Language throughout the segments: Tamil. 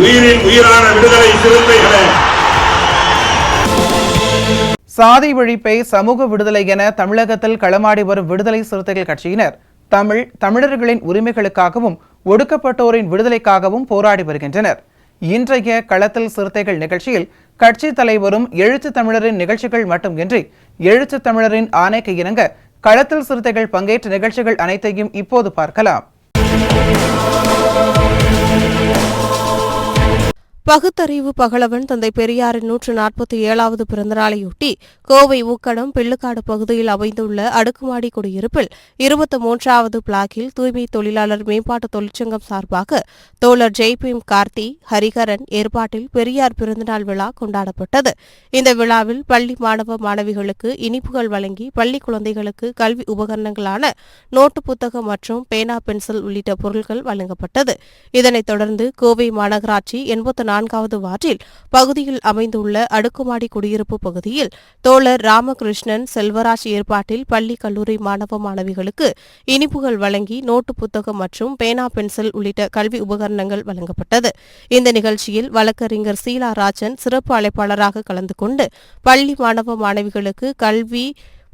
உயிரின் உயிரான விடுதலை சிறுத்தைகளே, சாதி ஒழிப்பை சமூக விடுதலை என தமிழகத்தில் களமாடி வரும் விடுதலை சிறுத்தைகள் கட்சியினர் தமிழர்களின் உரிமைகளுக்காகவும் ஒடுக்கப்பட்டோரின் விடுதலைக்காகவும் போராடி வருகின்றனர். இன்றைய களத்தில் சிறுத்தைகள் நிகழ்ச்சியில் கட்சி தலைவரும் எழுத்து தமிழரின் நிகழ்ச்சிகள் மட்டுமின்றி எழுத்து தமிழரின் ஆணைக்கு இணங்க களத்தில் சிறுத்தைகள் பங்கேற்ற நிகழ்ச்சிகள் அனைத்தையும் இப்போது பார்க்கலாம். பகுத்தறிவு பகலவன் தந்தை பெரியாரின் 147வது பிறந்தநாளையொட்டி கோவை ஊக்கடம் பிள்ளுக்காடு பகுதியில் அமைந்துள்ள அடுக்குமாடி குடியிருப்பில் 23வது பிளாக்கில் தூய்மை தொழிலாளர் மேம்பாட்டு தொழிற்சங்கம் சார்பாக தோழர் ஜெய்பீம் கார்த்தி ஹரிகரன் ஏற்பாட்டில் பெரியார் பிறந்தநாள் விழா கொண்டாடப்பட்டது. இந்த விழாவில் பள்ளி மாணவ மாணவிகளுக்கு இனிப்புகள் வழங்கி பள்ளி குழந்தைகளுக்கு கல்வி உபகரணங்களான நோட்டு புத்தகம் மற்றும் பேனா பென்சில் உள்ளிட்ட பொருட்கள் வழங்கப்பட்டது. இதனைத் தொடர்ந்து கோவை மாநகராட்சி 84வது வார்டில் பகுதியில் அமைந்துள்ள அடுக்குமாடி குடியிருப்பு பகுதியில் தோழர் ராமகிருஷ்ணன் செல்வராஜ் ஏற்பாட்டில் பள்ளி கல்லூரி மாணவ மாணவிகளுக்கு இனிப்புகள் வழங்கி நோட்டு புத்தகம் மற்றும் பேனா பென்சில் உள்ளிட்ட கல்வி உபகரணங்கள் வழங்கப்பட்டது. இந்த நிகழ்ச்சியில் வழக்கறிஞர் சீலா ராஜன் சிறப்பு அழைப்பாளராக கலந்து கொண்டு பள்ளி மாணவ மாணவிகளுக்கு கல்வி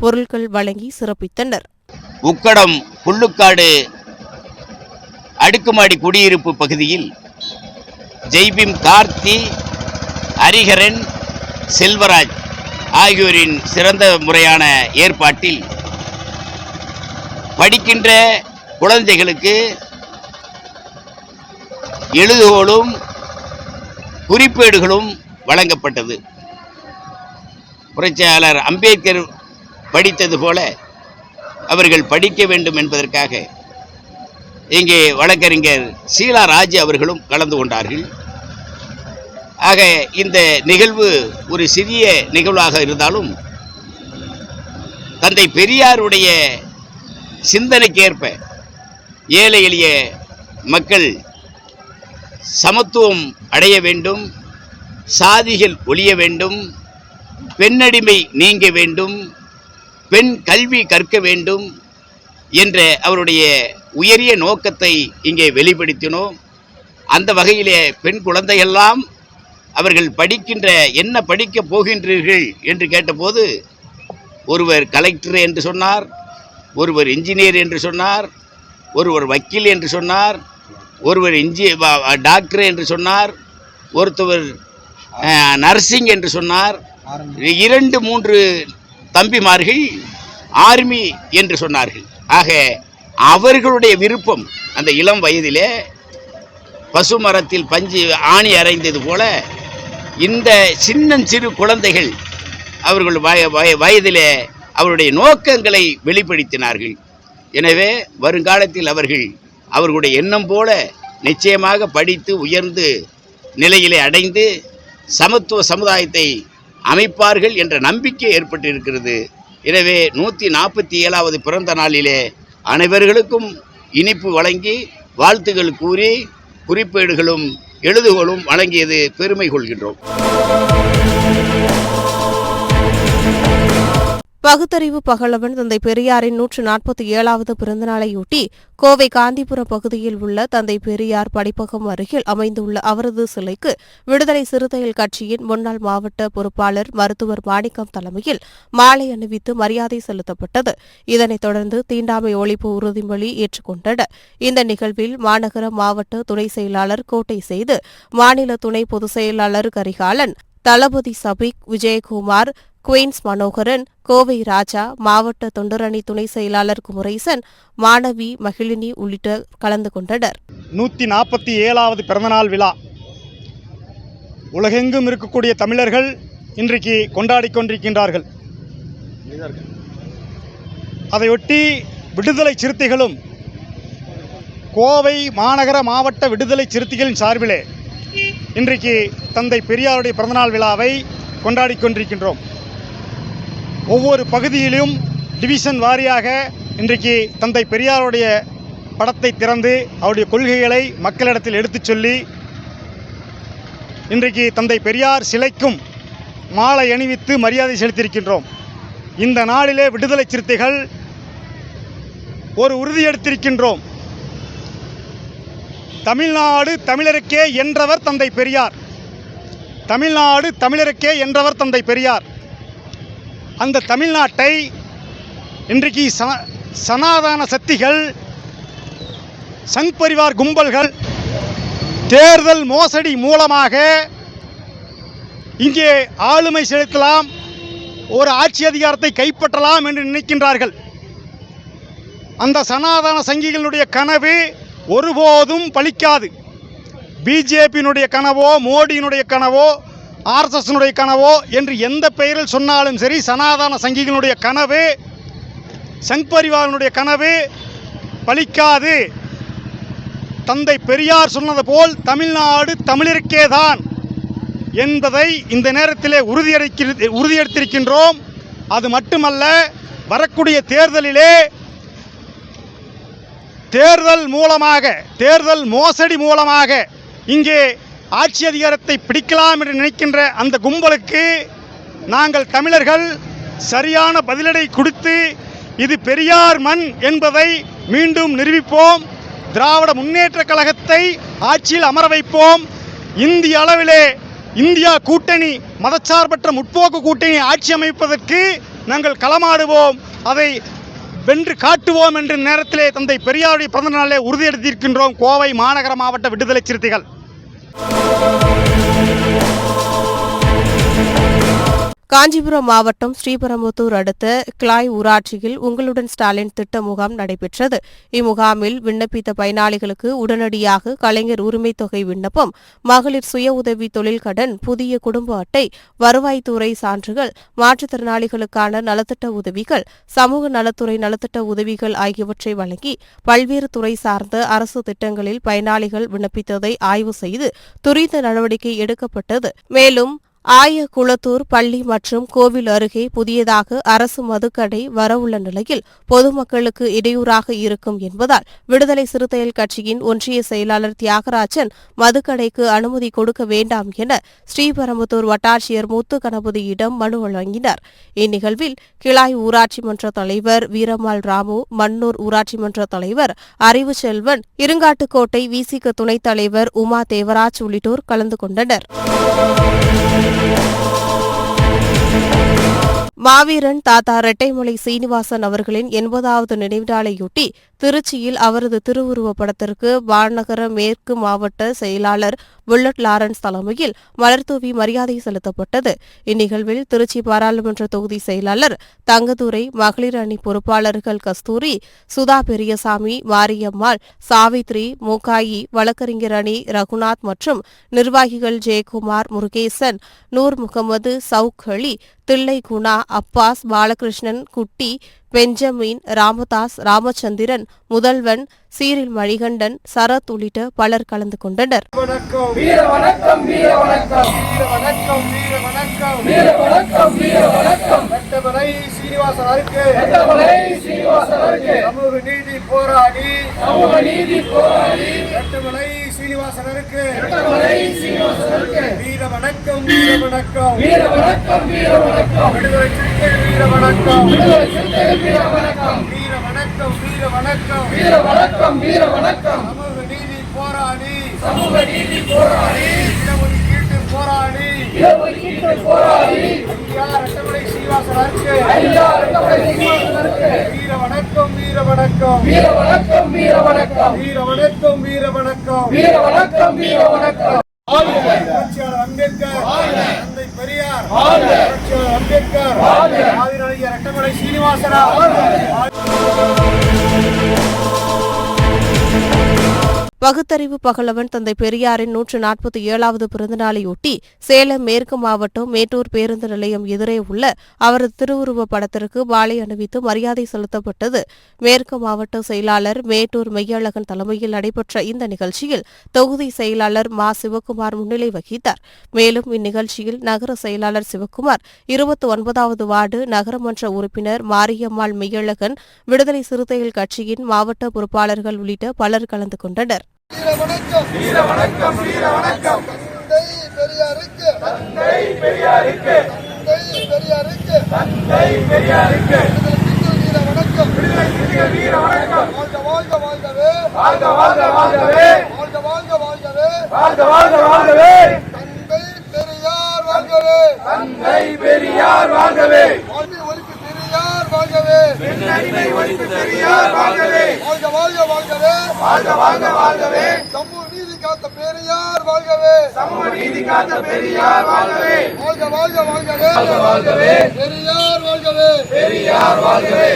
பொருட்கள் வழங்கி சிறப்பித்தனர். உக்கடம் புள்ளுக்காடு அடுக்குமாடி குடியிருப்பு பகுதியில் ஜெய்பீம் கார்த்தி ஹரிகரன் செல்வராஜ் ஆகியோரின் சிறந்த முறையான ஏற்பாட்டில் படிக்கின்ற குழந்தைகளுக்கு எழுதுகோலும் குறிப்பேடுகளும் வழங்கப்பட்டது. புரட்சியாளர் அம்பேத்கர் படித்தது போல அவர்கள் படிக்க வேண்டும் என்பதற்காக இங்கே வழக்கறிஞர் சீலா ராஜ் அவர்களும் கலந்து கொண்டார்கள். ஆக இந்த நிகழ்வு ஒரு சிறிய நிகழ்வாக இருந்தாலும் தந்தை பெரியாருடைய சிந்தனைக்கேற்ப ஏழை எளிய மக்கள் சமத்துவம் அடைய வேண்டும், சாதிகள் ஒழிய வேண்டும், பெண்ணடிமை நீங்க வேண்டும், பெண் கல்வி கற்க வேண்டும் என்ற அவருடைய உயரிய நோக்கத்தை இங்கே வெளிப்படுத்தினோம். அந்த வகையிலே பெண் குழந்தையெல்லாம் அவர்கள் படிக்கின்ற என்ன படிக்கப் போகின்றீர்கள் என்று கேட்டபோது ஒருவர் கலெக்டர் என்று சொன்னார், ஒருவர் இன்ஜினியர் என்று சொன்னார், ஒருவர் வக்கீல் என்று சொன்னார், ஒருவர் டாக்டர் என்று சொன்னார், ஒருத்தவர் நர்சிங் என்று சொன்னார், 2-3 தம்பிமார்கள் ஆர்மி என்று சொன்னார்கள். ஆக அவர்களுடைய விருப்பம் அந்த இளம் வயதிலே பசுமரத்தில் பஞ்சு ஆணி அரைந்தது போல இந்த சின்னஞ்சிறு குழந்தைகள் அவர்கள் வயதிலே அவருடைய நோக்கங்களை வெளிப்படுத்தினார்கள். எனவே வருங்காலத்தில் அவர்களுடைய எண்ணம் போல நிச்சயமாக படித்து உயர்ந்து நிலையிலே அடைந்து சமத்துவ சமுதாயத்தை அமைப்பார்கள் என்ற நம்பிக்கை ஏற்பட்டிருக்கிறது. எனவே 147வது பிறந்த நாளிலே அனைவர்களுக்கும் இனிப்பு வழங்கி வாழ்த்துக்கள் கூறி குறிப்பேடுகளும் எழுதுகோலும் வழங்கியது பெருமை கொள்கின்றோம். பகுத்தறிவு பகலவன் தந்தை பெரியாரின் 147வது பிறந்தநாளையொட்டி கோவை காந்திபுரம் பகுதியில் உள்ள தந்தை பெரியார் படிப்பகம் அருகில் அமைந்துள்ள அவரது சிலைக்கு விடுதலை சிறுத்தைகள் கட்சியின் முன்னாள் மாவட்ட பொறுப்பாளர் மருத்துவர் மாணிக்கம் தலைமையில் மாலை அணிவித்து மரியாதை செலுத்தப்பட்டது. இதனைத் தொடர்ந்து தீண்டாமை ஒழிப்பு உறுதிமொழி ஏற்றுக்கொண்டனர். இந்த நிகழ்வில் மாநகர மாவட்ட துணை செயலாளர் கோட்டை செய்து, மாநில துணை பொதுச் செயலாளர் கரிகாலன், தளபதி சபிக், விஜயகுமார், குயின்ஸ் மனோகரன், கோவை ராஜா, மாவட்ட தொண்டரணி துணை செயலாளர் குமரேசன், மாணவி மகிழினி உள்ளிட்ட கலந்து கொண்டனர். 147வது பிறந்தநாள் விழா உலகெங்கும் இருக்கக்கூடிய தமிழர்கள் இன்றைக்கு கொண்டாடி கொண்டிருக்கின்றார்கள். அதையொட்டி விடுதலை சிறுத்தைகளும் கோவை மாநகர மாவட்ட விடுதலை சிறுத்தைகளின் சார்பிலே இன்றைக்கு தந்தை பெரியாருடைய பிறந்தநாள் விழாவை கொண்டாடி கொண்டிருக்கின்றோம். ஒவ்வொரு பகுதியிலும் டிவிஷன் வாரியாக இன்றைக்கு தந்தை பெரியாருடைய படத்தை திறந்து அவருடைய கொள்கைகளை மக்களிடத்தில் எடுத்துச் சொல்லி இன்றைக்கு தந்தை பெரியார் சிலைக்கும் மாலை அணிவித்து மரியாதை செலுத்தியிருக்கின்றோம். இந்த நாளிலே விடுதலை சிறுத்தைகள் ஒரு உறுதி எடுத்திருக்கின்றோம். தமிழ்நாடு தமிழருக்கே என்றவர் தந்தை பெரியார். தமிழ்நாடு தமிழருக்கே என்றவர் தந்தை பெரியார். அந்த தமிழ்நாட்டை இன்றைக்கு சனாதன சக்திகள், சங் பரிவார் கும்பல்கள் தேர்தல் மோசடி மூலமாக இங்கே ஆளுமை செலுத்தலாம், ஒரு ஆட்சி அதிகாரத்தை கைப்பற்றலாம் என்று நினைக்கின்றார்கள். அந்த சனாதன சங்கிகளுடைய கனவு ஒருபோதும் பலிக்காது. பிஜேபியினுடைய கனவோ, மோடியினுடைய கனவோ, ஆர்எஸ்எஸ்னுடைய கனவோ என்று எந்த பெயரில் சொன்னாலும் சரி, சனாதன சங்கிகளுடைய கனவு, சங் பரிவாரனுடைய கனவு பலிக்காது. தந்தை பெரியார் சொன்னது போல் தமிழ்நாடு தமிழருக்கே தான் என்பதை இந்த நேரத்திலே உறுதியெடுத்திருக்கின்றோம். அது மட்டுமல்ல, வரக்கூடிய தேர்தலிலே தேர்தல் மோசடி மூலமாக இங்கே ஆட்சி அதிகாரத்தை பிடிக்கலாம் என்று நினைக்கின்ற அந்த கும்பலுக்கு நாங்கள் தமிழர்கள் சரியான பதிலடை கொடுத்து இது பெரியார் மண் என்பதை மீண்டும் நிரூபிப்போம். திராவிட முன்னேற்றக் கழகத்தை ஆட்சியில் அமர வைப்போம். இந்திய அளவிலே இந்தியா கூட்டணி, மதச்சார்பற்ற முற்போக்கு கூட்டணி ஆட்சி அமைப்பதற்கு நாங்கள் களமாடுவோம், அதை வென்று காட்டுவோம் என்ற நேரத்திலே தந்தை பெரியாருடைய பிறந்த நாளே உறுதியெடுத்திருக்கின்றோம். கோவை மாநகர மாவட்ட விடுதலை சிறுத்தைகள். காஞ்சிபுரம் மாவட்டம் ஸ்ரீபெரும்புதூர் அடுத்த கிளாய் ஊராட்சியில் உங்களுடன் ஸ்டாலின் திட்ட முகாம் நடைபெற்றது. இம்முகாமில் விண்ணப்பித்த பயனாளிகளுக்கு உடனடியாக கலைஞர் உரிமைத் தொகை விண்ணப்பம், மகளிர் சுய உதவி தொழில் கடன், புதிய குடும்ப அட்டை, வருவாய்த்துறை சான்றுகள், மாற்றுத்திறனாளிகளுக்கான நலத்திட்ட உதவிகள், சமூக நலத்துறை நலத்திட்ட உதவிகள் ஆகியவற்றை வழங்கி பல்வேறு துறை சார்ந்த அரசு திட்டங்களில் பயனாளிகள் விண்ணப்பித்ததை ஆய்வு செய்து துரித நடவடிக்கை எடுக்கப்பட்டது. மேலும் ஆயகுளத்தூர் பள்ளி மற்றும் கோவில் அருகே புதியதாக அரசு மதுக்கடை வரவுள்ள நிலையில் பொதுமக்களுக்கு இடையூறாக இருக்கும் என்பதால் விடுதலை சிறுத்தைகள் கட்சியின் ஒன்றிய செயலாளர் தியாகராஜன் மதுக்கடைக்கு அனுமதி கொடுக்க வேண்டாம் என ஸ்ரீபெரும்புதூர் வட்டாட்சியர் முத்து கணபதியிடம் மனு வழங்கினார். இந்நிகழ்வில் கிளாய் ஊராட்சி மன்ற தலைவர் வீரம்மாள் ராமு, மன்னூர் ஊராட்சி மன்ற தலைவர் அறிவுச்செல்வன், இருங்காட்டுக்கோட்டை விசிக துணைத் தலைவர் உமா தேவராஜ் உள்ளிட்டோர் கலந்து கொண்டனர். மாவீரன் தாத்தா ரெட்டைமலை சீனிவாசன் அவர்களின் 80வது நினைவு நாளையொட்டி திருச்சியில் அவரது திருவுருவப் படத்திற்கு வானகர மேற்கு மாவட்ட செயலாளர் புல்லட் லாரன்ஸ் தலைமையில் மலர்தூவி மரியாதை செலுத்தப்பட்டது. இந்நிகழ்வில் திருச்சி பாராளுமன்ற தொகுதி செயலாளர் தங்கதுரை, மகளிர் அணி பொறுப்பாளர்கள் கஸ்தூரி, சுதா பெரியசாமி, மாரியம்மாள், சாவித்ரி, மூகாயி, வழக்கறிஞர் அணி ரகுநாத் மற்றும் நிர்வாகிகள் ஜெயக்குமார், முருகேசன், நூர் முகமது, சவுக் அலி, தில்லை குணா, அப்பாஸ், பாலகிருஷ்ணன், குட்டி, பெஞ்சமின், ராமதாஸ், ராமச்சந்திரன், முதல்வன், சீரில் மணிகண்டன், சரத் உள்ளிட்ட பலர் கலந்து கொண்டனர். சமூக நீதி போராளி, இடஒதுக்கீட்டு போராளி, ஐயா ரெட்டமலை சீனிவாசனருக்கு வீர வணக்கம், வீர வணக்கம், வீர வணக்கம், வீர வணக்கம், வீர வணக்கம், வீர வணக்கம், வீர வணக்கம், வீர வணக்கம். புரட்சியாளர் அம்பேத்கர், தந்தை பெரியார், புரட்சியாளர் அம்பேத்கர், ஆதிநாயகர் ரெட்டமலை சீனிவாசனா. பகுத்தறிவு பகலவன் தந்தை பெரியாரின் 147வது பிறந்தநாளையொட்டி சேலம் மேற்கு மாவட்டம் மேட்டூர் பேருந்து நிலையம் எதிரே உள்ள அவரது திருவுருவப் படத்திற்கு மாலை அணிவித்து மரியாதை செலுத்தப்பட்டது. மேற்கு மாவட்ட செயலாளர் மேட்டூர் மெய்யழகன் தலைமையில் நடைபெற்ற இந்த நிகழ்ச்சியில் தொகுதி செயலாளர் மா சிவக்குமார் முன்னிலை வகித்தார். மேலும் இந்நிகழ்ச்சியில் நகர செயலாளர் சிவக்குமார், 29வது வார்டு நகரமன்ற உறுப்பினர் மாரியம்மாள் மெய்யழகன், விடுதலை சிறுத்தைகள் கட்சியின் மாவட்ட பொறுப்பாளர்கள் உள்ளிட்ட பலர் கலந்து கொண்டனர். வீர வணக்கம் வீர வணக்கம் தந்தை பெரியாருக்கு தந்தை பெரியாருக்கு தந்தை பெரியாருக்கு தந்தை பெரியாருக்கு வீர வணக்கம் வீர வணக்கம் வாழ்க வாழ்க வாழ்கவே வாழ்க வாழ்க வாழ்கவே வாழ்க வாழ்க வாழ்கவே வாழ்க வாழ்க வாழ்கவே தந்தை பெரியார் வாழ்கவே தந்தை பெரியார் வாழ்கவே ஒழிப்பு பெரியார் வாழ்கவே பெண்ணடிமை ஒழிப்பு பெரியார் வாழ்கவே வாழ்க வாழ்க வாழ்கவே வாழ்க வாழ்க வாழ்கவே சமூக நீதி காத்த பெரியார் வாழ்கவே சமூக நீதி காத்த பெரியார் வாழ்கவே வாழ்க வாழ்க வாழ்கவே வாழ்க வாழ்கவே பெரியார் வாழ்கவே பெரியார் வாழ்கவே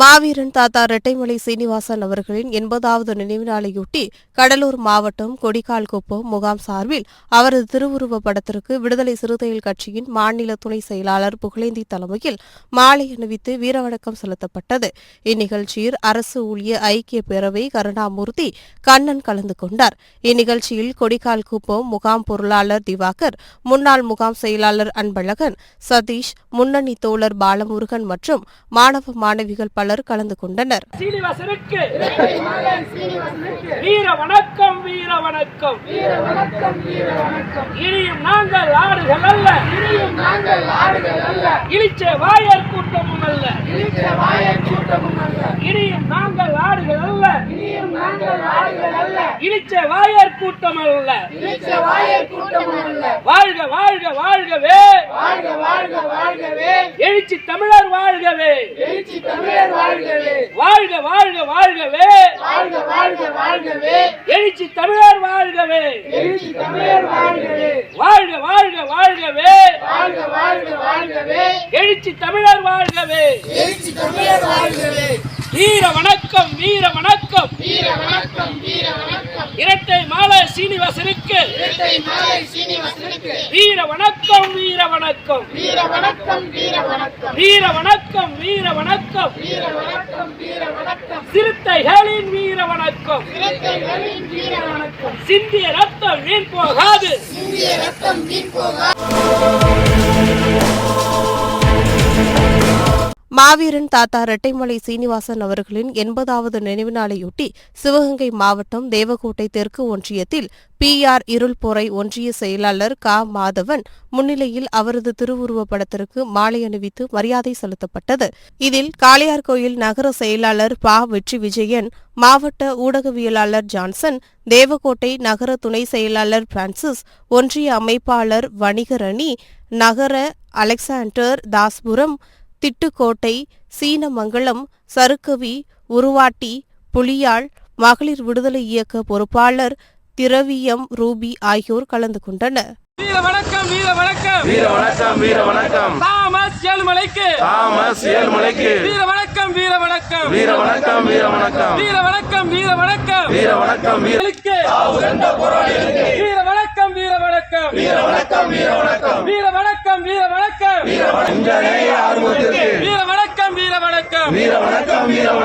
மாவீரன் தாத்தா ரெட்டைமலை சீனிவாசன் அவர்களின் 80வது நினைவு நாளையொட்டி கடலூர் மாவட்டம் கொடிக்கால்குப்பம் முகாம் சார்பில் அவரது திருவுருவப் படத்திற்கு விடுதலை சிறுத்தைகள் கட்சியின் மாநில துணை செயலாளர் புகழேந்தி தலைமையில் மாலை அணிவித்து வீரவணக்கம் செலுத்தப்பட்டது. இந்நிகழ்ச்சியில் அரசு ஊழிய ஐக்கிய பேரவை கருணாமூர்த்தி கண்ணன் கலந்து கொண்டார். இந்நிகழ்ச்சியில் கொடிக்கால்குப்பம் முகாம் பொருளாளர் திவாகர், முன்னாள் முகாம் செயலாளர் அன்பழகன், சதீஷ், முன்னணி தோழர் பாலமுருகன் மற்றும் மாணவ மாணவிகள் பலர் கலந்து கொண்டனர். சீனிவாசனுக்கு வீர வணக்கம் வீர வணக்கம் வீர வணக்கம் வீர வணக்கம். இனியும் நாங்கள் ஆடுகள் அல்ல, இனியும் நாங்கள் ஆடுகள் அல்ல, இழிச்ச வாயர் கூட்டமும் அல்ல, இழிச்ச வாயர் கூட்டமும் அல்ல, இனியும் நாங்கள் ஆடுகள் அல்ல, இனியும் நாங்கள் ஆடுகள் அல்ல, இழிச்ச வாயர் கூட்டம் அல்ல, இழிச்ச வாயர் கூட்டமும் அல்ல. வாழ்க வாழ்க வாழ்கவே வாழ்க வாழ்க வாழ்கவே எழுச்சி தமிழர் வாழ்கவே எழுச்சி தமிழர் வாழ்கவே வாழ்க வாழ்க வாழ்கவே வாழ்க வாழ்க வாழ்கவே எழுச்சி தமிழர் வாழ்கவே எழுச்சி தமிழர் வாழ்கவே வாழ்க வாழ்க வாழ்கவே வாழ்க வாழ்க வாழ்கவே எழுச்சி தமிழர் வாழ்கவே எழுச்சி தமிழர் வாழ்கவே. வீர வணக்கம் வீர வணக்கம் வீர வணக்கம் வீர வணக்கம். இரட்டை மாலை சீனிவாசனுக்கு இரட்டை மாலை சீனிவாசனுக்கு வீர வணக்கம் வீர வணக்கம் வீர வணக்கம் வீர வணக்கம் வீர வணக்கம் வீர வணக்கம் வீர வணக்கம் வீர வணக்கம். சிறுத்தைகளின் வீர வணக்கம் சிறுத்தைகளின் வீர வணக்கம். சிந்திய ரத்தம் வீண் போகாது, சிந்திய ரத்தம் வீண் போகாது. மாவீரன் தாத்தா ரெட்டைமலை சீனிவாசன் அவர்களின் 80வது நினைவு நாளையொட்டி சிவகங்கை மாவட்டம் தேவக்கோட்டை தெற்கு ஒன்றியத்தில் PR இருள்பொறை ஒன்றிய செயலாளர் க. மாதவன் முன்னிலையில் அவரது திருவுருவப் படத்திற்கு மாலை அணிவித்து மரியாதை செலுத்தப்பட்டது. இதில் காளையார்கோயில் நகர செயலாளர் ப. வெற்றி விஜயன், மாவட்ட ஊடகவியலாளர் ஜான்சன், தேவக்கோட்டை நகர துணை செயலாளர் பிரான்சிஸ், ஒன்றிய அமைப்பாளர் வணிகரணி, நகர அலெக்சாண்டர் தாஸ்புரம், திட்டுக்கோட்டை, சீனமங்கலம், சருக்கவி, உருவாட்டி, புலியாள், மகளிர் விடுதலை இயக்க பொறுப்பாளர் திரவியம் ரூபி ஆகியோர் கலந்து கொண்டனர். வீர வணக்கம் வீர வணக்கம் வீர வணக்கம் வீர வணக்கம். தாமஸ் ஏழுமலைக்கு தாமஸ் ஏழுமலைக்கு வீர வணக்கம் வீர வணக்கம் வீர வணக்கம் வீர வணக்கம் வீர வணக்கம் வீர வணக்கம் வீர வணக்கம் வீர வீர வணக்கம் வீர வணக்கம் வீர வணக்கம் வீர வணக்கம் வீர வணக்கம் வீர வணக்கம் வீர வணக்கம் வீர வணக்கம் வீர வணக்கம் வீர வணக்கம் வீர வணக்கம் வீர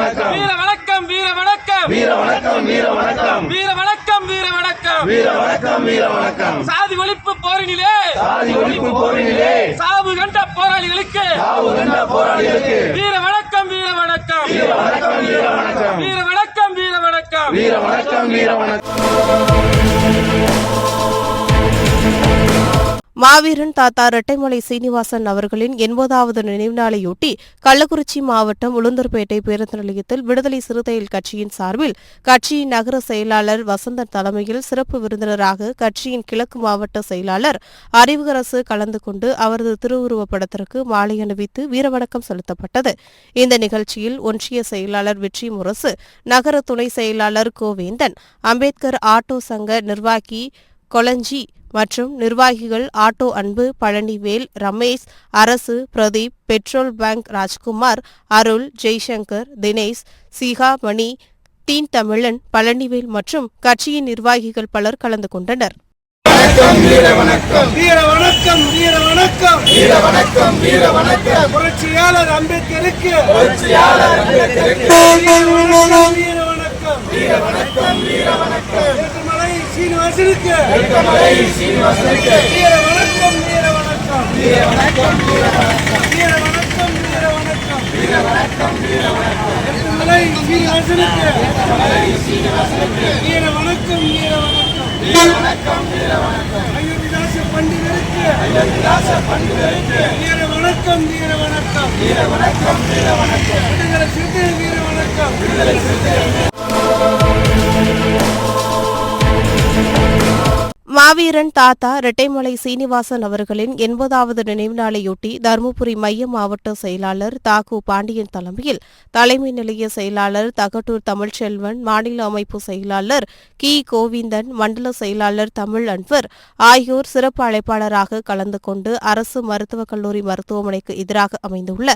வணக்கம் வீர வணக்கம் வீர வணக்கம் வீர வணக்கம் வீர வணக்கம் வீர வணக்கம் வீர வணக்கம் வீர வணக்கம். சாதி ஒழிப்பு போரினிலே சாதி ஒழிப்பு போரினிலே சாவு கண்ட போராளிகளுக்கு சாவு கண்ட போராளிகளுக்கு வீர வணக்கம் வீர வணக்கம் வீர வணக்கம் வீர வணக்கம் வீர வணக்கம் வீர வணக்கம் வீர வணக்கம் வீர வணக்கம். மாவீரன் தாத்தா ரெட்டைமலை சீனிவாசன் அவர்களின் 80வது நினைவு நாளையொட்டி கள்ளக்குறிச்சி மாவட்டம் உளுந்தூர்பேட்டை பேருந்து நிலையத்தில் விடுதலை சிறுத்தைகள் கட்சியின் சார்பில் கட்சியின் நகர செயலாளர் வசந்தன் தலைமையில் சிறப்பு விருந்தினராக கட்சியின் கிழக்கு மாவட்ட செயலாளர் அறிவுகரசு கலந்து கொண்டு அவரது திருவுருவப் படத்திற்கு மாலை அணிவித்து வீரவணக்கம் செலுத்தப்பட்டது. இந்த நிகழ்ச்சியில் ஒன்றிய செயலாளர் வெற்றி முரசு, நகர துணை செயலாளர் கோவேந்தன், அம்பேத்கர் ஆட்டோ சங்க நிர்வாகி கொளஞ்சி மற்றும் நிர்வாகிகள் ஆட்டோ அன்பு, பழனிவேல், ரமேஷ், அரசு, பிரதீப், பெட்ரோல் பேங்க் ராஜ்குமார், அருள், ஜெய்சங்கர், தினேஷ், சிகாமணி, தீன் தமிழன், பழனிவேல் மற்றும் கட்சியின் நிர்வாகிகள் பலர் கலந்து கொண்டனர். வீர வணக்கம் வீர வணக்கம் வீர வணக்கம் வீர வணக்கம் வீர வணக்கம் புரட்சியாளர் அம்பேத்கருக்கு புரட்சியாளர் அம்பேத்கருக்கு வீர வணக்கம் வீர வணக்கம் வீர வணக்கம் வீர வணக்கம் ஏற்றுமலை சீனிவாசனுக்கு ஏற்றுமலை சீனிவாசனுக்கு வீர வணக்கம் வீர வணக்கம் வீர வணக்கம் வீர வணக்கம் வீர வணக்கம் வீர வணக்கம் வீர வணக்கம் வீர வணக்கம் ஏற்றுமலை சீனிவாசனுக்கு ஏற்றுமலை சீனிவாசனுக்கு வீர வணக்கம் வீர வணக்கம் அயோத்திதாச பண்டிதருக்கு வீர வணக்கம் வீர வணக்கம் வீர வணக்கம் வீர வணக்கம் விடுதலை சிறுத்தை வீர வணக்கம் விடுதலை சிறுத்தை. மாவீரன் தாத்தா ரெட்டைமலை சீனிவாசன் அவர்களின் 80வது நினைவு நாளையொட்டி தருமபுரி மைய மாவட்ட செயலாளர் தாகு பாண்டியன் தலைமையில் தலைமை நிலைய செயலாளர் தகட்டூர் தமிழ்ச்செல்வன், மாநில அமைப்பு செயலாளர் கி கோவிந்தன், மண்டல செயலாளர் தமிழ் அன்வர் ஆகியோர் சிறப்பு அழைப்பாளராக கலந்து கொண்டு அரசு மருத்துவக் கல்லூரி மருத்துவமனைக்கு எதிராக அமைந்துள்ள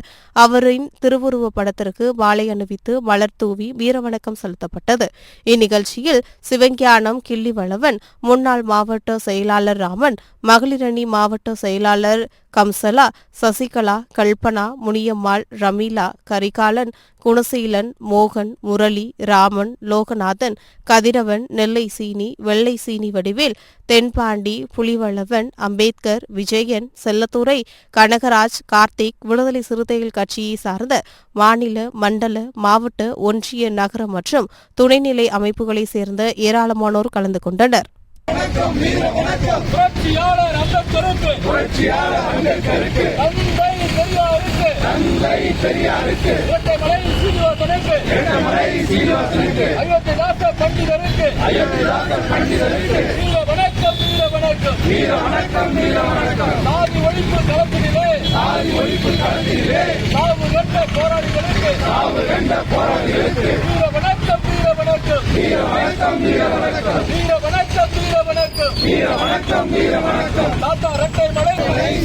அவரின் திருவுருவப் படத்திற்கு மாலை அணிவித்து மலர் தூவி வீரவணக்கம் செலுத்தப்பட்டது. இந்நிகழ்ச்சியில் சிவஞானம் கிள்ளிவளவன், முன்னாள் மாவட்ட செயலாளர் ராமன், மகளிரணி மாவட்ட செயலாளர் கம்சலா, சசிகலா, கல்பனா, முனியம்மாள், ரமீலா, கரிகாலன், குணசீலன், மோகன், முரளி, ராமன், லோகநாதன், கதிரவன், நெல்லை சீனி, வெள்ளை சீனி வடிவேல், தென்பாண்டி, புலிவளவன், அம்பேத்கர், விஜயன், செல்லத்துறை, கனகராஜ், கார்த்திக், விடுதலை சிறுத்தைகள் கட்சியை சார்ந்த மாநில, மண்டல, மாவட்ட, ஒன்றிய, நகர மற்றும் துணைநிலை அமைப்புகளைச் சேர்ந்த ஏராளமானோர் கலந்து கொண்டனர். புரட்சியாளர் அம்பேத்கருக்கு புரட்சியாளர் அம்பேத்கருக்கு தந்தை பெரியாருக்கு இரட்டைமலை சீனிவாசனுக்கு அயோத்திதாச பண்டிதருக்கு வீர வணக்கம் வீர வணக்கம் வீர வணக்கம் வீர வணக்கம் சாதி ஒழிப்பு களத்திலே சாவு கண்ட போராளிகளுக்கு வீர வணக்கம் வீர வணக்கம் வீர வணக்கம் வீர வணக்கம் வீர வணக்கம் வீர வணக்கம் வீர வணக்கம் வீர வணக்கம் தாத்தா ரெட்டைமலை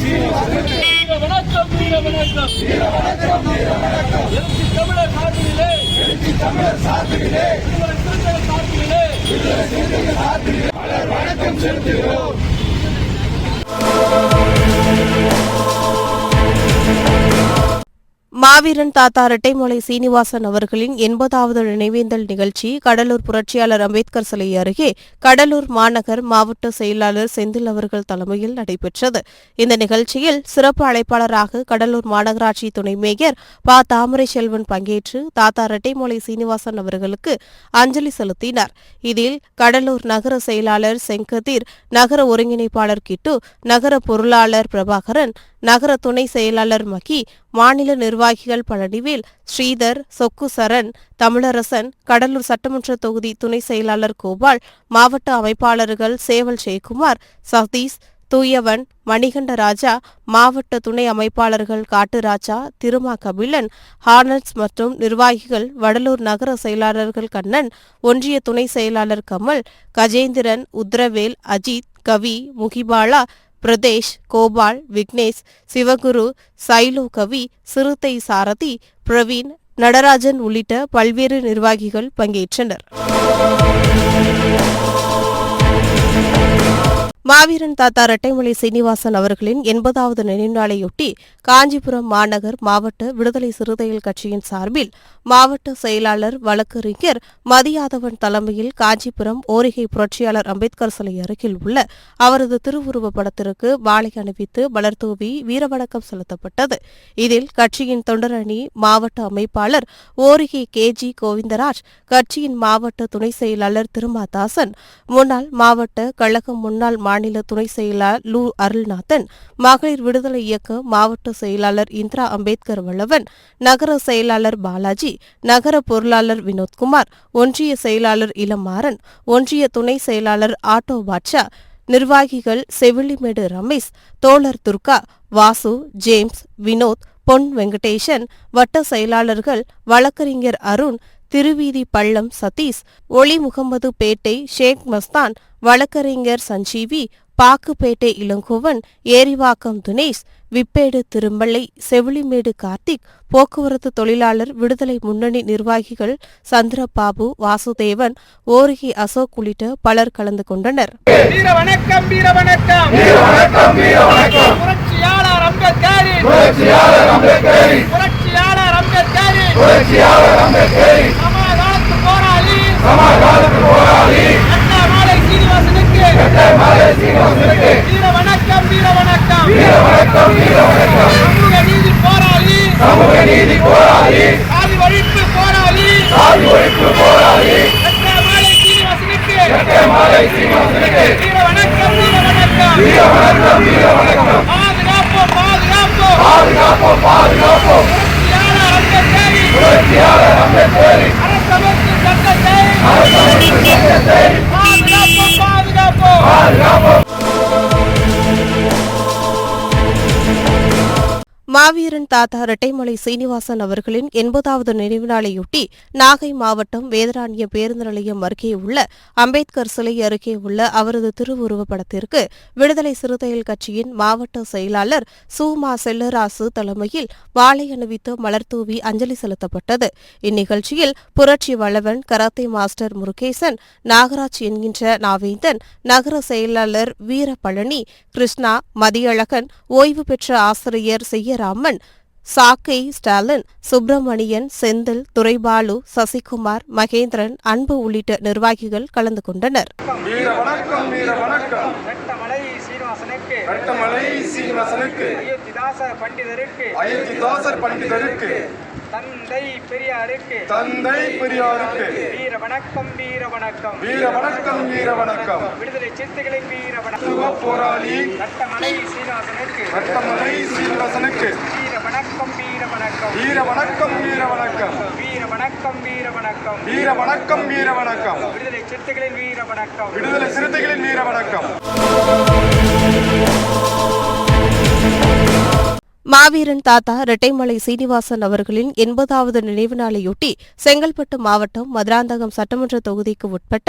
வீர வணக்கம் வீர வணக்கம் வீர வணக்கம் வீர வணக்கம் எழுச்சி தமிழர் சார்பிலே சார்பிலே பலர் வணக்கம் செலுத்துகிறோம். மாவீரன் தாத்தா ரெட்டைமலை சீனிவாசன் அவர்களின் 80வது நினைவேந்தல் நிகழ்ச்சி கடலூர் புரட்சியாளர் அம்பேத்கர் சிலை அருகே கடலூர் மாநகர் மாவட்ட செயலாளர் செந்தில் அவர்கள் தலைமையில் நடைபெற்றது. இந்த நிகழ்ச்சியில் சிறப்பு அழைப்பாளராக கடலூர் மாநகராட்சி துணை மேயர் ப. தாமரை செல்வன் பங்கேற்று தாத்தா ரெட்டைமலை சீனிவாசன் அவர்களுக்கு அஞ்சலி செலுத்தினார். இதில் கடலூர் நகர செயலாளர் செங்கதிர், நகர ஒருங்கிணைப்பாளர் கிட்டு, நகர பொருளாளர் பிரபாகரன், நகர துணை செயலாளர் மகி, மாநில நிர்வாகிகள் பழனிவேல், ஸ்ரீதர், சொக்கு சரண், தமிழரசன், கடலூர் சட்டமன்ற தொகுதி துணை செயலாளர் கோபால், மாவட்ட அமைப்பாளர்கள் சேவல் ஜெயக்குமார், சதீஷ், தூயவன், மணிகண்ட ராஜா, மாவட்ட துணை அமைப்பாளர்கள் காட்டுராஜா, திருமா கபிலன், ஹார்னட்ஸ் மற்றும் நிர்வாகிகள் வடலூர் நகர செயலாளர்கள் கண்ணன், ஒன்றிய துணை செயலாளர் கமல், கஜேந்திரன், உத்ரவேல், அஜித், கவி, முகிபாலா, பிரதேஷ், கோபால், விக்னேஷ், சிவகுரு, சைலோ கவி, சிறுத்தை சாரதி, பிரவீன், நடராஜன் உள்ளிட்ட பல்வேறு நிர்வாகிகள் பங்கேற்றனர். மாவீரன் தாத்தா ரெட்டைமலை சீனிவாசன் அவர்களின் 80வது நினைவு நாளையொட்டி காஞ்சிபுரம் மாநகர் மாவட்ட விடுதலை சிறுத்தைகள் கட்சியின் சார்பில் மாவட்ட செயலாளர் வழக்கறிஞர் மதியாதவன் தலைமையில் காஞ்சிபுரம் ஓரிகை புரட்சியாளர் அம்பேத்கர் சிலை அருகில் உள்ள அவரது திருவுருவப் படத்திற்கு மாலை அணிவித்து மலர் தூவி வீரவணக்கம் செலுத்தப்பட்டது. இதில் கட்சியின் தொண்டரணி மாவட்ட அமைப்பாளர் ஓரிகை கே.ஜி. கோவிந்தராஜ், கட்சியின் மாவட்ட துணை செயலாளர் திருமாதாசன், முன்னாள் மாவட்ட கழக முன்னாள் மாநில துணை செயலாளர் லு. அருள்நாதன், மகளிர் விடுதலை இயக்க மாவட்ட செயலாளர் இந்திரா அம்பேத்கர் வல்லவன், நகர செயலாளர் பாலாஜி, நகர பொருளாளர் வினோத்குமார், ஒன்றிய செயலாளர் இளமாறன், ஒன்றிய துணை செயலாளர் ஆட்டோ பாட்சா, நிர்வாகிகள் செவிலிமேடு ரமேஷ், தோழர் துர்கா, வாசு, ஜேம்ஸ், வினோத், பொன் வெங்கடேசன், வட்ட செயலாளர்கள் வழக்கறிஞர் அருண், திருவீதி பள்ளம் சதீஷ், ஒளி முகமது பேட்டை ஷேக் மஸ்தான், வழக்கறிஞர் சஞ்சீவி, பாக்குப்பேட்டை இளங்கோவன், ஏரிவாக்கம் தினேஷ், விப்பேடு திருமலை, செவிலிமேடு கார்த்திக், போக்குவரத்து தொழிலாளர் விடுதலை முன்னணி நிர்வாகிகள் சந்திரபாபு, வாசுதேவன், ஓரிகை அசோக் உள்ளிட்ட பலர் கலந்து கொண்டனர். வீர வணக்கம், வீர வணக்கம், வீர வணக்கம், வீர வணக்கம். புரட்சியாளர் அம்பேத்கரின், புரட்சியாளர் அம்பேத்கரின், புரட்சியாளர் அம்பேத்கரின், புரட்சியாளர் அம்பேத்கரின், சமாதானத்து போராளி, சமாதானத்து போராளி, கட்டமாலை சீனிவாசனுக்கு, கட்டமாலை சீனிவாசனுக்கு, வீர வணக்கம், வீர வணக்கம், வீர வணக்கம், வீர வணக்கம். சமூக நீதி போராளி, சமூக நீதி போராளி, சாதி ஒழிப்பு போராளி, சாதி ஒழிப்பு போராளி, கட்டமாலை சீனிவாசனுக்கு, கட்டமாலை சீனிவாசனுக்கு, வீர வணக்கம், வீர வணக்கம், வீர வணக்கம், வீர வணக்கம். பாதுகாப்போம், பாதுகாப்போம், பாதுகாப்போம், பாதுகாப்போம். புரட்சியாளர் அம்பேத்கரின், புரட்சியாளர் அம்பேத்கரின், அரசமைப்பு சட்டத்தை, அரசமைப்பு சட்டத்தை பாதுகாப்போம், பாதுகாப்போம். பாதுகாப்போம். மாவீரன் தாத்தா இரட்டைமலை சீனிவாசன் அவர்களின் 80வது நினைவு நாளையொட்டி நாகை மாவட்டம் வேதராணியம் பேருந்து நிலையம் அருகே உள்ள அம்பேத்கர் சிலை அருகே உள்ள அவரது திருவுருவப் படத்திற்கு விடுதலை சிறுத்தைகள் கட்சியின் மாவட்ட செயலாளர் சுமா செல்லராசு தலைமையில் மாலை அணிவித்து மலர்தூவி அஞ்சலி செலுத்தப்பட்டது. இந்நிகழ்ச்சியில் புரட்சி வளவன், கராத்தே மாஸ்டர் முருகேசன், நாகராஜ் என்கின்ற நாவேந்தன், நகர செயலாளர் வீரபழனி, கிருஷ்ணா, மதியழகன், ஓய்வு பெற்ற ஆசிரியர் செய்யராமன், சாக்கை ஸ்டாலின், சுப்பிரமணியன், செந்தில், துரைபாலு, சசிகுமார், மகேந்திரன், அன்பு உள்ளிட்ட நிர்வாகிகள் கலந்து கொண்டனர். வீர வணக்கம், வீர வணக்கம். கட்டமலை சீனிவாசனுக்கு, கட்டமலை சீனிவாசனுக்கு, அயோத்திதாச பண்டிதருக்கு, அயோத்திதாசர் பண்டிதருக்கு, தந்தை பெரியாருக்கு, தந்தை பெரியாருக்கு, வீர வணக்கம், வீர வணக்கம், வீர வணக்கம், வீர வணக்கம். விடுதலை சிறுத்தைகளின் வீர வணக்கம், போராளி கட்டமலை சீனிவாசனுக்கு, கட்டமலை சீனிவாசனுக்கு, வீர வணக்கம், வீர வணக்கம், வீர வணக்கம், வீர வணக்கம், வீர வணக்கம், வீர வணக்கம், வீர வணக்கம், வீர வணக்கம். விடுதலை சிறுத்தைகளின் வீர வணக்கம், விடுதலை சிறுத்தைகளின் வீர வணக்கம். மாவீரன் தாத்தா இரட்டைமலை சீனிவாசன் அவர்களின் 80வது நினைவு நாளையொட்டி செங்கல்பட்டு மாவட்டம் மதுராந்தகம் சட்டமன்ற தொகுதிக்கு உட்பட்ட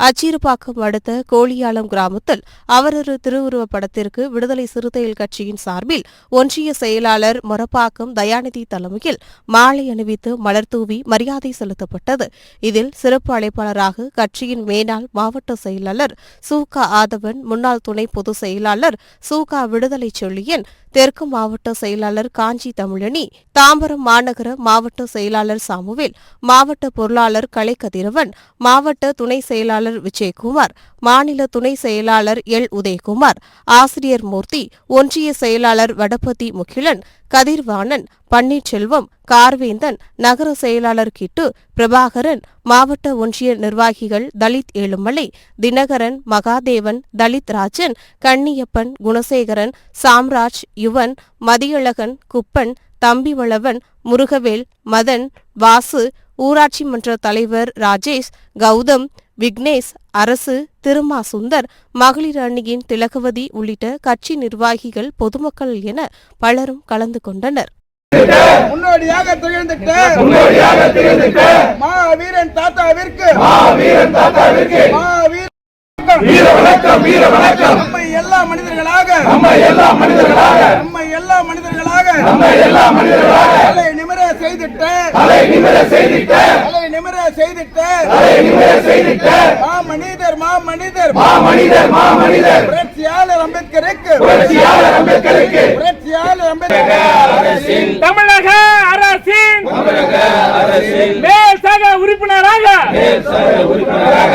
அச்சீறுபாக்கம் அடுத்த கோழியாளம் கிராமத்தில் அவரது திருவுருவப் படத்திற்கு விடுதலை சிறுத்தைகள் கட்சியின் சார்பில் ஒன்றிய செயலாளர் மொரப்பாக்கம் தயாநிதி தலைமையில் மாலை அணிவித்து மலர்தூவி மரியாதை செலுத்தப்பட்டது. இதில் சிறப்பு அழைப்பாளராக கட்சியின் மேனாள் மாவட்ட செயலாளர் சு.க. ஆதவன், முன்னாள் துணை பொதுச் செயலாளர் சு.க. விடுதலை செழியன், தெற்கு மாவட்ட செயலாளர் காஞ்சி தமிழனி, தாம்பரம் மாநகர மாவட்ட செயலாளர் சாமுவேல், மாவட்ட பொருளாளர் கலை கதிரவன், மாவட்ட துணை செயலாளர் விஜயகுமார், மாநில துணை செயலாளர் எல். உதயகுமார், ஆசிரியர் மூர்த்தி, ஒன்றிய செயலாளர் வடபதி முகிலன், கதிர்வாணன், பன்னீர்செல்வம், கார்வேந்தன், நகர செயலாளர் கிட்டு, பிரபாகரன், மாவட்ட ஒன்றிய நிர்வாகிகள் தலித் ஏழுமலை, தினகரன், மகாதேவன், தலித் ராஜன், கண்ணியப்பன், குணசேகரன், சாம்ராஜ், யுவன், மதியழகன், குப்பன், தம்பிவளவன், முருகவேல், மதன், வாசு, ஊராட்சி மன்ற தலைவர் ராஜேஷ், கௌதம், விக்னேஷ், அரசு, திருமா சுந்தர், மகளிர் அணியின் திலகவதி உள்ளிட்ட கட்சி நிர்வாகிகள், பொதுமக்கள் என பலரும் கலந்து கொண்டனர். முன்னோடியாக திகழ்ந்திட்ட மாவீரன் தாத்தாவிற்கு வீர வணக்கம், வீர வணக்கம். நம்மை எல்லா மனிதர்களாக தலை நிமிர செய்திட்ட மாமனிதர் புரட்சியாளர் அம்பேத்கருக்கு தமிழக அரசின் மேல் சக உறுப்பினராக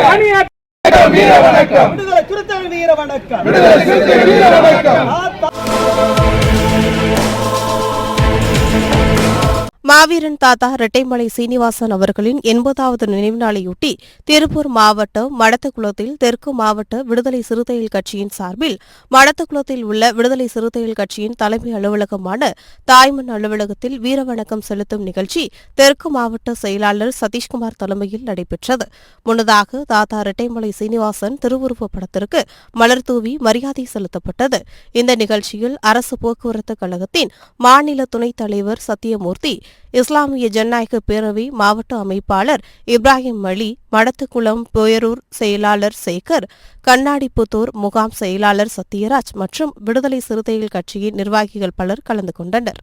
பணியாற்ற வீர வணக்கம், விடுதலை சிறுத்தைகள் வீர வணக்கம், விடுதலை சிறுத்தைகள் வீர வணக்கம். மாவீரன் தாத்தா இரட்டைமலை சீனிவாசன் அவர்களின் 80வது நினைவு நாளையொட்டி திருப்பூர் மாவட்டம் மடத்துக்குளத்தில் தெற்கு மாவட்ட விடுதலை சிறுத்தைகள் கட்சியின் சார்பில் மடத்துக்குளத்தில் உள்ள விடுதலை சிறுத்தைகள் கட்சியின் தலைமை அலுவலகமான தாய்மண் அலுவலகத்தில் வீரவணக்கம் செலுத்தும் நிகழ்ச்சி தெற்கு மாவட்ட செயலாளர் சதீஷ்குமார் தலைமையில் நடைபெற்றது. முன்னதாக தாத்தா இரட்டைமலை சீனிவாசன் திருவுருவப் படத்திற்கு மலர்தூவி மரியாதை செலுத்தப்பட்டது. இந்த நிகழ்ச்சியில் அரசு போக்குவரத்து கழகத்தின் மாநில துணைத் தலைவர் சத்தியமூர்த்தி, இஸ்லாமிய ஜனநாயக பேரவை மாவட்ட அமைப்பாளர் இப்ராஹிம் அலி, மடத்துக்குளம் பேரூர் செயலாளர் சேகர், கண்ணாடிப்புத்தூர் முகாம் செயலாளர் சத்யராஜ் மற்றும் விடுதலை சிறுத்தைகள் கட்சியின் நிர்வாகிகள் பலர் கலந்து கொண்டனர்.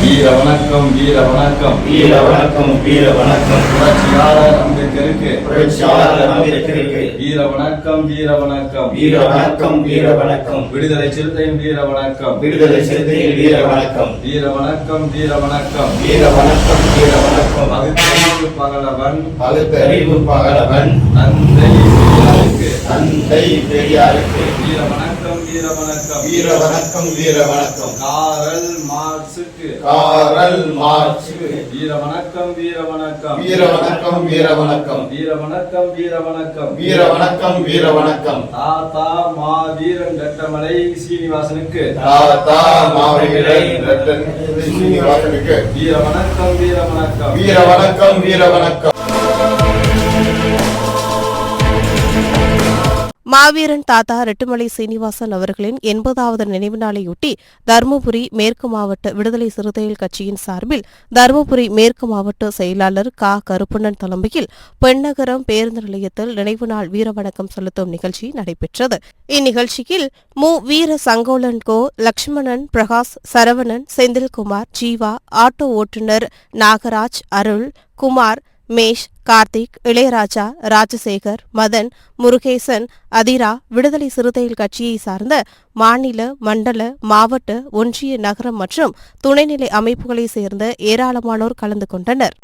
வீர வணக்கம், வீர வணக்கம், வீர வணக்கம், வீர வணக்கம். புரட்சியாளர் அம்பேத்கருக்கு, புரட்சியாளர் அம்பேத்கருக்கு வீர வணக்கம், வீர வணக்கம், வீர வணக்கம், வீர வணக்கம். விடுதலை சிறுத்தையின் வீர வணக்கம், விடுதலை சிறுத்தையின் வீர வணக்கம், வீர வணக்கம், வீர வணக்கம், வீர வணக்கம், வீர வணக்கம். பகுத்தறிவு பகலவன், பகுத்தறிவு பகலவன் தந்தை பெரியாருக்கு, தந்தை பெரியாருக்கு வீர வணக்கம், வீர வணக்கம், வீர வணக்கம், வீர வணக்கம். காரல் மார்க்சுக்கு, காரல் மார்க்சுக்கு வீர வணக்கம், வீர வணக்கம், வீர வணக்கம், வீர வணக்கம், வீர வணக்கம், வீர வணக்கம், வீர வணக்கம், வீர வணக்கம். தாத்தா மாவீரன் ரெட்டமலை சீனிவாசனுக்கு, தாத்தா மாவீரன் ரெட்டமலை சீனிவாசனுக்கு வீர வணக்கம், வீர வணக்கம், வீர வணக்கம், வீர வணக்கம். மாவீரன் தாத்தா ரெட்டுமலை சீனிவாசன் அவர்களின் 80வது நினைவு நாளையொட்டி தருமபுரி மேற்கு மாவட்ட விடுதலை சிறுத்தைகள் கட்சியின் சார்பில் தருமபுரி மேற்கு மாவட்ட செயலாளர் க. கருப்பண்ணன் தலைமையில் பெண்ணகரம் பேருந்து நிலையத்தில் நினைவு நாள் வீரவணக்கம் செலுத்தும் நிகழ்ச்சி நடைபெற்றது. இந்நிகழ்ச்சியில் மு. வீர சங்கோலன் கோ, லட்சுமணன், பிரகாஷ், சரவணன், செந்தில்குமார், ஜீவா, ஆட்டோ ஓட்டுநர் நாகராஜ், அருள், குமார், மேஷ், கார்த்திக், இளையராஜா, ராஜசேகர், மதன், முருகேசன், அதிரா, விடுதலை சிறுத்தைகள் கட்சியை சார்ந்த மாநில, மண்டல, மாவட்ட, ஒன்றிய, நகரம் மற்றும் துணைநிலை அமைப்புகளை சேர்ந்த ஏராளமானோர் கலந்து கொண்டனர்.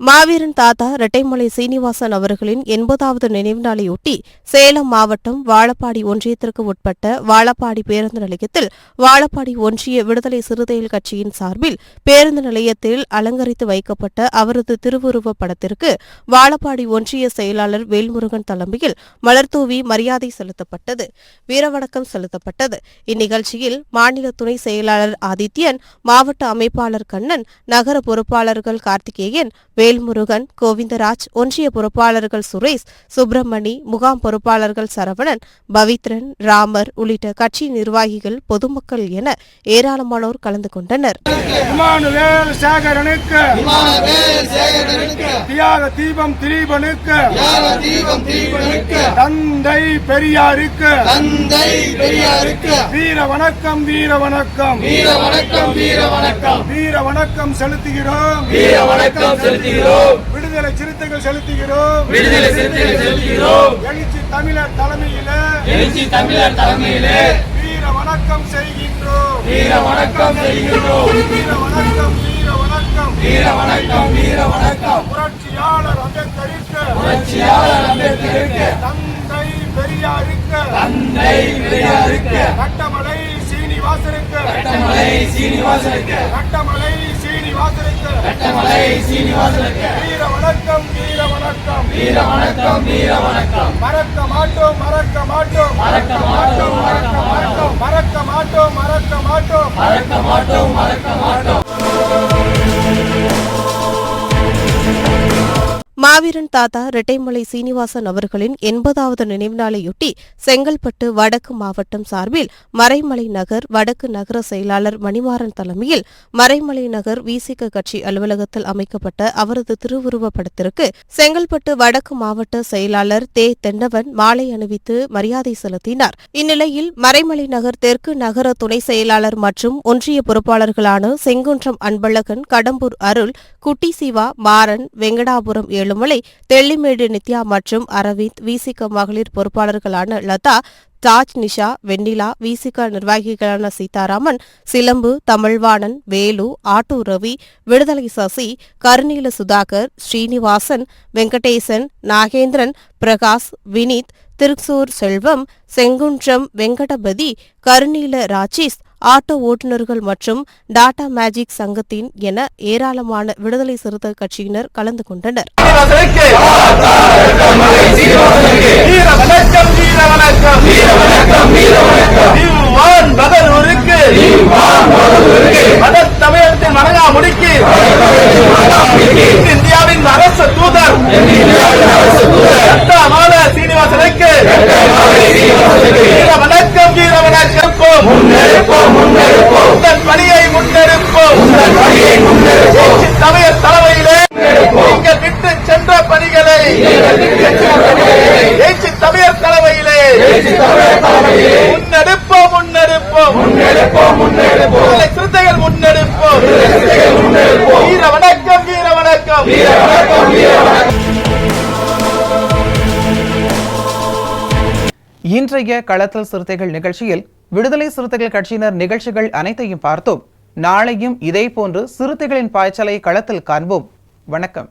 மாவீரன் தாத்தா ரெட்டைமலை சீனிவாசன் அவர்களின் 80வது நினைவு நாளையொட்டி சேலம் மாவட்டம் வாழப்பாடி ஒன்றியத்திற்கு உட்பட்ட வாழப்பாடி பேருந்து நிலையத்தில் வாழப்பாடி ஒன்றிய விடுதலை சிறுத்தைகள் கட்சியின் சார்பில் பேருந்து நிலையத்தில் அலங்கரித்து வைக்கப்பட்ட அவரது திருவுருவப் படத்திற்கு வாழப்பாடி ஒன்றிய செயலாளர் வேல்முருகன் தலைமையில் மலர்தூவி மரியாதை செலுத்தப்பட்டது, வீரவணக்கம் செலுத்தப்பட்டது. இந்நிகழ்ச்சியில் மாநில துணை செயலாளர் ஆதித்யன், மாவட்ட அமைப்பாளர் கண்ணன், நகர பொறுப்பாளர்கள் கார்த்திகேயன், வேல்முருகன், கோவிந்தராஜ், ஒன்றிய பொறுப்பாளர்கள் சுரேஷ், சுப்பிரமணி, முகாம் பொறுப்பாளர்கள் சரவணன், பவித்ரன், ராமர் உள்ளிட்ட கட்சி நிர்வாகிகள், பொதுமக்கள் என ஏராளமானோர் கலந்து கொண்டனர். தியாக தீபம் திலீபனுக்கு, தந்தை பெரியாருக்கு, வீர வணக்கம், வீர வணக்கம், வீர வணக்கம், வீர வணக்கம், வீர வணக்கம் செலுத்துகிறோம், வீர வணக்கம் செலுத்துகிறோம். விடுதலை சிறுத்தைகள் செலுத்துகிறோம், விடுதலை சிறுத்தைகள் செலுத்துகிறோம். எழுச்சி தமிழர் தலைமையிலே, எழுச்சி தமிழர் தலைமையிலே வீர வணக்கம் செய்கின்றோம், வீர வணக்கம் செய்கின்றோம். வீர வணக்கம், வீர வணக்கம், வீர வணக்கம், வீர வணக்கம். புரட்சியாளர் அம்பேத்கருக்கு, புரட்சியாளர் அம்பேத்கருக்கு, தந்தை பெரியாருக்கு, தந்தை பெரியாருக்கு, கட்டமலை சீனிவாசனுக்கு, கட்டமலை சீனிவாசனுக்கு, கட்டமலை சீனிவாசனுக்கு, கட்டமலை சீனிவாசனுக்கு வீர வணக்கம், வீர வணக்கம், வீர வணக்கம், வீர வணக்கம். மறக்க மாட்டோம், மறக்க மாட்டோம், மறக்க மாட்டோம், மறக்க மாட்டோம், மறக்க மாட்டோம், மறக்க மாட்டோம், மறக்க மாட்டோம், மறக்க மாட்டோம். மாவீரன் தாத்தா ரெட்டைமலை சீனிவாசன் அவர்களின் 80வது நினைவு நாளையொட்டி செங்கல்பட்டு வடக்கு மாவட்டம் சார்பில் மறைமலை நகர் வடக்கு நகர செயலாளர் மணிமாறன் தலைமையில் மறைமலை நகர் விசிக கட்சி அலுவலகத்தில் அமைக்கப்பட்ட அவரது திருவுருவப் படத்திற்கு செங்கல்பட்டு வடக்கு மாவட்ட செயலாளர் தென்னவன் மாலை அணிவித்து மரியாதை செலுத்தினார். இந்நிலையில் மறைமலை நகர் தெற்கு நகர துணை செயலாளர் மற்றும் ஒன்றிய பொறுப்பாளர்களான செங்குன்றம் அன்பழகன், கடம்பூர் அருள், குட்டி சிவா, மாறன், வெங்கடாபுரம் ஏழுமலை, தெள்ளிமேடு நித்யா மற்றும் அரவிந்த், விசிக மகளிர் பொறுப்பாளர்களான லதா, தாஜ், நிஷா, வெண்ணிலா, விசிக நிர்வாகிகளான சீதாராமன், சிலம்பு, தமிழ்வாணன், வேலு, ஆட்டோ ரவி, விடுதலை சசி, கருநீல சுதாகர், ஸ்ரீனிவாசன், வெங்கடேசன், நாகேந்திரன், பிரகாஷ், வினீத், திருச்சூர் செல்வம், செங்குன்றம் வெங்கடபதி, கருநீல ராஜேஷ், ஆட்டோ ஓட்டுநர்கள் மற்றும் டாடா மேஜிக் சங்கத்தின் என ஏராளமான விடுதலை சிறுத்தை கட்சியினர் கலந்து கொண்டனர். இந்தியாவின் அரசு தூதர் சீனிவாசனுக்கு வணக்கம், வீர வணக்கம். உங்கள் பணியை முன்னெடுப்போம். தமிழ் தலைமையிலே நீங்கள் விட்டு சென்ற பணிகளை தமிழர் தலைமையிலே முன்னெடுப்போம். சிறுத்தைகள் முன்னெடுப்போம். வீர வணக்கம், வீர வணக்கம். இன்றைய களத்தல் சிறுத்தைகள் நிகழ்ச்சியில் விடுதலை சிறுத்தைகள் கட்சியினர் நிகழ்ச்சிகள் அனைத்தையும் பார்த்தோம். நாளையும் இதேபோன்று சிறுத்தைகளின் பாய்ச்சலை களத்தில் காண்போம். வணக்கம்.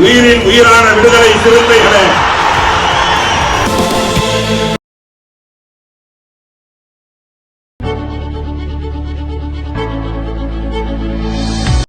உயிரின் உயிரான விடுதலை சிறுத்தைகளே,